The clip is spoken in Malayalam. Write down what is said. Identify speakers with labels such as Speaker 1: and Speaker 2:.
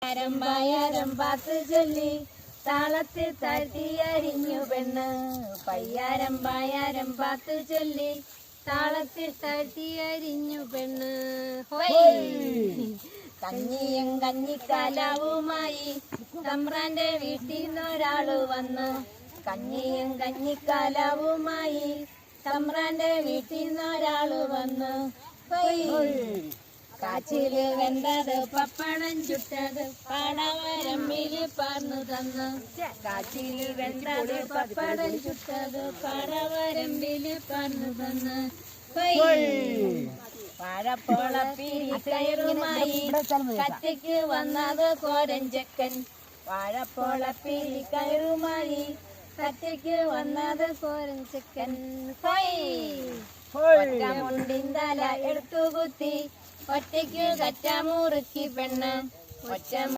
Speaker 1: പയ്യാരം പാത്ത് ചൊല്ലി താളത്തിൽ താഴ്ത്തി അരിഞ്ഞു പെണ്ണ്. പയ്യാരം പായാരം പാത്ത് ചൊല്ലി താളത്തിൽ താഴ്ത്തി അരിഞ്ഞു പെണ്ണ്. കഞ്ഞിയും കഞ്ഞിക്കാലാവുമായി തമ്പ്രാന്റെ വീട്ടിൽ നിന്നൊരാള് വന്ന്. കഞ്ഞിയും കഞ്ഞിക്കാലാവുമായി തമ്പ്രാന്റെ വീട്ടിൽ നിന്നൊരാള് വന്ന്. കാച്ചില് വെന്തത് പപ്പടം ചുട്ടത് പാടവരമ്പില് പാർന്നു തന്നു. കാച്ചില് വെന്തത് പപ്പടം ചുട്ടത് പാടവരമ്പില് പാർന്നു തന്നു. വാഴപ്പോളപ്പിരി കയറുമായി കത്തിക്ക് വന്നത് കോരഞ്ചക്കൻ. വാഴപ്പോളപ്പിരി കയറുമായി കത്തിക്ക് വന്നത് കോരഞ്ചക്കൻ. ഒറ്റമുണ്ടിന്തല എടുത്തുകുത്തി ഒറ്റയ്ക്ക് കറ്റ മുറുക്കി പെണ്ണ്. ഒറ്റ